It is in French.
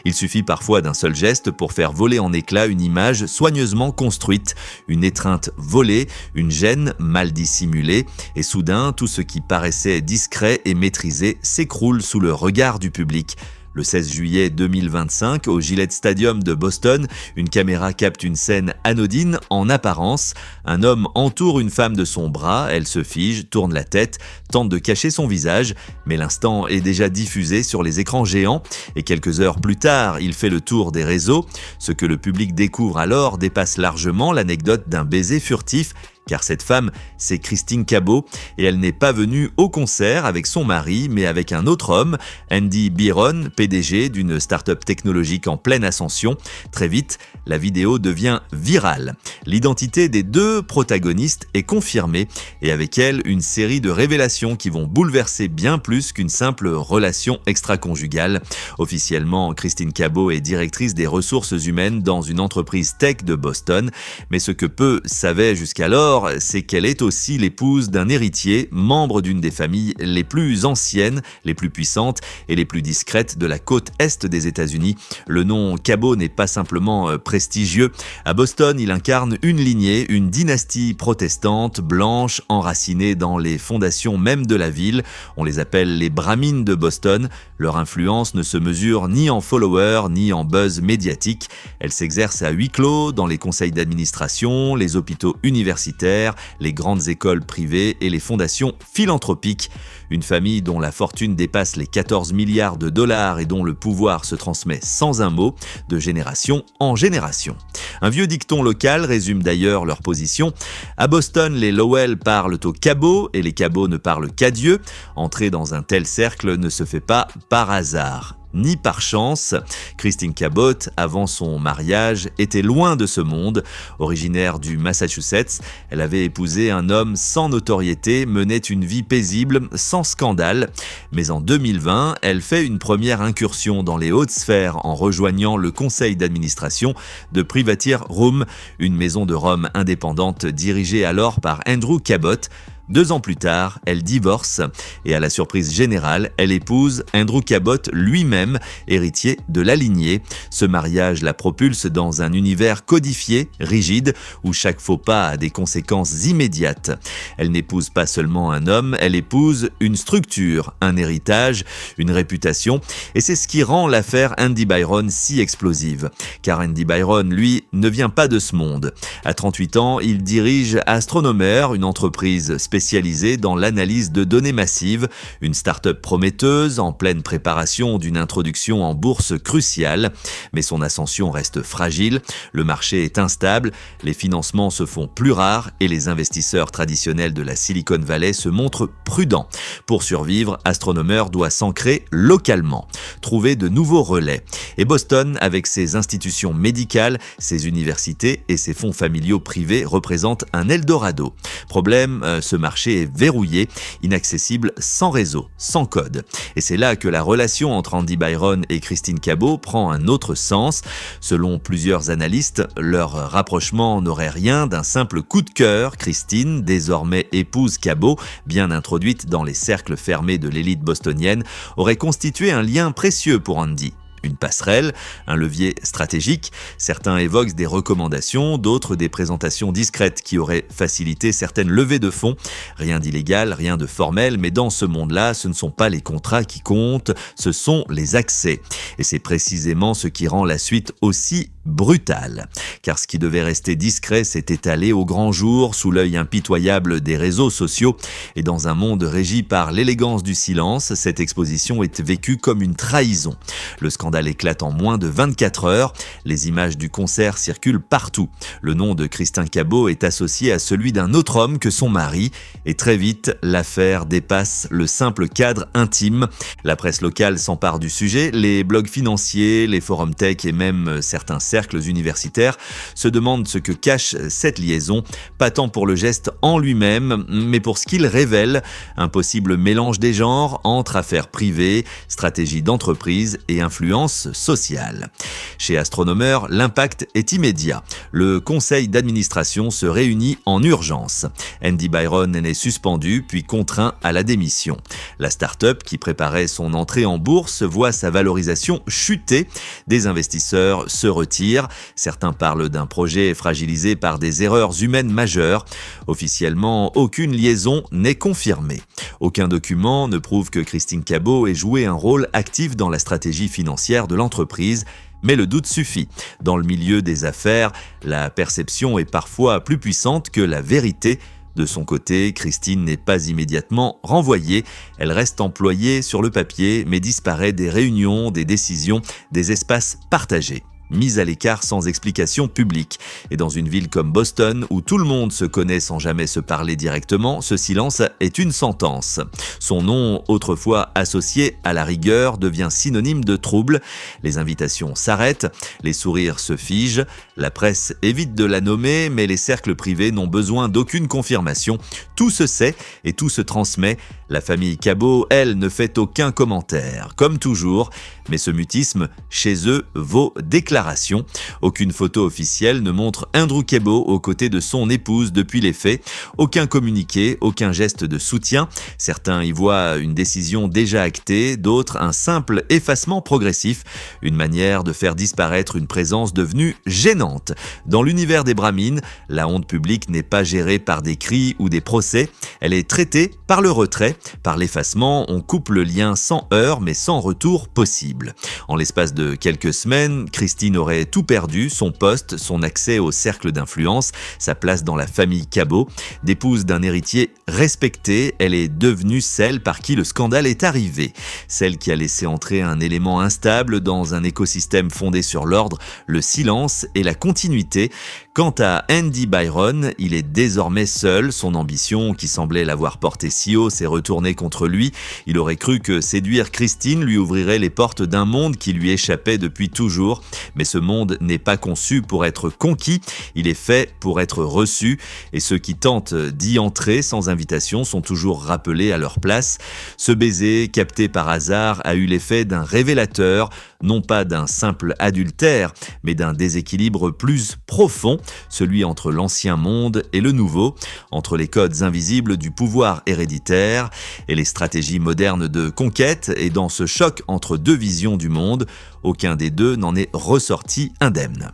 Il suffit parfois d'un seul geste pour faire voler en éclats une image soigneusement construite, une étreinte volée, une gêne mal dissimulée, et soudain, tout ce qui paraissait discret et maîtrisé s'écroule sous le regard du public. Le 16 juillet 2025, au Gillette Stadium de Boston, une caméra capte une scène anodine en apparence. Un homme entoure une femme de son bras, elle se fige, tourne la tête, tente de cacher son visage, mais l'instant est déjà diffusé sur les écrans géants et quelques heures plus tard, il fait le tour des réseaux. Ce que le public découvre alors dépasse largement l'anecdote d'un baiser furtif. Car cette femme, c'est Christine Cabot, et elle n'est pas venue au concert avec son mari, mais avec un autre homme, Andy Byron, PDG d'une start-up technologique en pleine ascension. Très vite, la vidéo devient virale. L'identité des deux protagonistes est confirmée, et avec elle, une série de révélations qui vont bouleverser bien plus qu'une simple relation extra-conjugale. Officiellement, Christine Cabot est directrice des ressources humaines dans une entreprise tech de Boston, mais ce que peu savaient jusqu'alors, c'est qu'elle est aussi l'épouse d'un héritier, membre d'une des familles les plus anciennes, les plus puissantes et les plus discrètes de la côte est des États-Unis. Le nom Cabot n'est pas simplement prestigieux. À Boston, il incarne une lignée, une dynastie protestante, blanche, enracinée dans les fondations même de la ville. On les appelle les Brahmines de Boston. Leur influence ne se mesure ni en followers, ni en buzz médiatique. Elle s'exerce à huis clos dans les conseils d'administration, les hôpitaux universitaires, les grandes écoles privées et les fondations philanthropiques. Une famille dont la fortune dépasse les 14 milliards de dollars et dont le pouvoir se transmet sans un mot, de génération en génération. Un vieux dicton local résume d'ailleurs leur position. À Boston, les Lowell parlent aux Cabot et les Cabot ne parlent qu'à Dieu. Entrer dans un tel cercle ne se fait pas par hasard ni par chance. Christine Cabot, avant son mariage, était loin de ce monde. Originaire du Massachusetts, elle avait épousé un homme sans notoriété, menait une vie paisible, sans scandale. Mais en 2020, elle fait une première incursion dans les hautes sphères en rejoignant le conseil d'administration de Privateer Room, une maison de Rome indépendante dirigée alors par Andrew Cabot. 2 ans plus tard, elle divorce et à la surprise générale, elle épouse Andrew Cabot lui-même, héritier de la lignée. Ce mariage la propulse dans un univers codifié, rigide, où chaque faux pas a des conséquences immédiates. Elle n'épouse pas seulement un homme, elle épouse une structure, un héritage, une réputation, et c'est ce qui rend l'affaire Andy Byron si explosive. Car Andy Byron, lui, ne vient pas de ce monde. À 38 ans, il dirige Astronomer, une entreprise spécialisée dans l'analyse de données massives, une start-up prometteuse en pleine préparation d'une introduction en bourse cruciale. Mais son ascension reste fragile, le marché est instable, les financements se font plus rares et les investisseurs traditionnels de la Silicon Valley se montrent prudents. Pour survivre, Astronomer doit s'ancrer localement, trouver de nouveaux relais. Et Boston, avec ses institutions médicales, ses universités et ses fonds familiaux privés, représente un Eldorado. Problème, ce marché est verrouillé, inaccessible sans réseau, sans code. Et c'est là que la relation entre Andy Byron et Christine Cabot prend un autre sens. Selon plusieurs analystes, leur rapprochement n'aurait rien d'un simple coup de cœur. Christine, désormais épouse Cabot, bien introduite dans les cercles fermés de l'élite bostonienne, aurait constitué un lien précieux pour Andy. Une passerelle, un levier stratégique. Certains évoquent des recommandations, d'autres des présentations discrètes qui auraient facilité certaines levées de fonds. Rien d'illégal, rien de formel, mais dans ce monde-là, ce ne sont pas les contrats qui comptent, ce sont les accès. Et c'est précisément ce qui rend la suite aussi brutale. Car ce qui devait rester discret s'est étalé au grand jour, sous l'œil impitoyable des réseaux sociaux. Et dans un monde régi par l'élégance du silence, cette exposition est vécue comme une trahison. Le scandale éclate en moins de 24 heures. Les images du concert circulent partout. Le nom de Christine Cabot est associé à celui d'un autre homme que son mari. Et très vite, l'affaire dépasse le simple cadre intime. La presse locale s'empare du sujet. Les blogs financiers, les forums tech et même certains cercles universitaires se demandent ce que cache cette liaison, pas tant pour le geste en lui-même, mais pour ce qu'il révèle, un possible mélange des genres entre affaires privées, stratégie d'entreprise et influence influence sociale. Chez Astronomer, l'impact est immédiat. Le conseil d'administration se réunit en urgence. Andy Byron est suspendu puis contraint à la démission. La start-up qui préparait son entrée en bourse voit sa valorisation chuter. Des investisseurs se retirent. Certains parlent d'un projet fragilisé par des erreurs humaines majeures. Officiellement, aucune liaison n'est confirmée. Aucun document ne prouve que Christine Cabot ait joué un rôle actif dans la stratégie financière de l'entreprise. Mais le doute suffit. Dans le milieu des affaires, la perception est parfois plus puissante que la vérité. De son côté, Christine n'est pas immédiatement renvoyée. Elle reste employée sur le papier, mais disparaît des réunions, des décisions, des espaces partagés. Mise à l'écart sans explication publique. Et dans une ville comme Boston, où tout le monde se connaît sans jamais se parler directement, ce silence est une sentence. Son nom, autrefois associé à la rigueur, devient synonyme de trouble. Les invitations s'arrêtent, les sourires se figent, la presse évite de la nommer, mais les cercles privés n'ont besoin d'aucune confirmation. Tout se sait et tout se transmet. La famille Cabot, elle, ne fait aucun commentaire, comme toujours, mais ce mutisme, chez eux, vaut déclaration. Aucune photo officielle ne montre Andrew Cabot aux côtés de son épouse depuis les faits. Aucun communiqué, aucun geste de soutien. Certains y voient une décision déjà actée, d'autres un simple effacement progressif, une manière de faire disparaître une présence devenue gênante. Dans l'univers des Brahmines, la honte publique n'est pas gérée par des cris ou des procès, elle est traitée par le retrait. Par l'effacement, on coupe le lien sans heurts mais sans retour possible. En l'espace de quelques semaines, Christine aurait tout perdu, son poste, son accès au cercle d'influence, sa place dans la famille Cabot. D'épouse d'un héritier respecté, elle est devenue celle par qui le scandale est arrivé. Celle qui a laissé entrer un élément instable dans un écosystème fondé sur l'ordre, le silence et la continuité. Quant à Andy Byron, il est désormais seul. Son ambition, qui semblait l'avoir porté si haut, s'est retournée contre lui. Il aurait cru que séduire Christine lui ouvrirait les portes d'un monde qui lui échappait depuis toujours. Mais ce monde n'est pas conçu pour être conquis, il est fait pour être reçu. Et ceux qui tentent d'y entrer sans invitation sont toujours rappelés à leur place. Ce baiser, capté par hasard, a eu l'effet d'un révélateur, non pas d'un simple adultère, mais d'un déséquilibre plus profond, celui entre l'ancien monde et le nouveau, entre les codes invisibles du pouvoir héréditaire et les stratégies modernes de conquête, et dans ce choc entre deux visions du monde, aucun des deux n'en est ressorti indemne.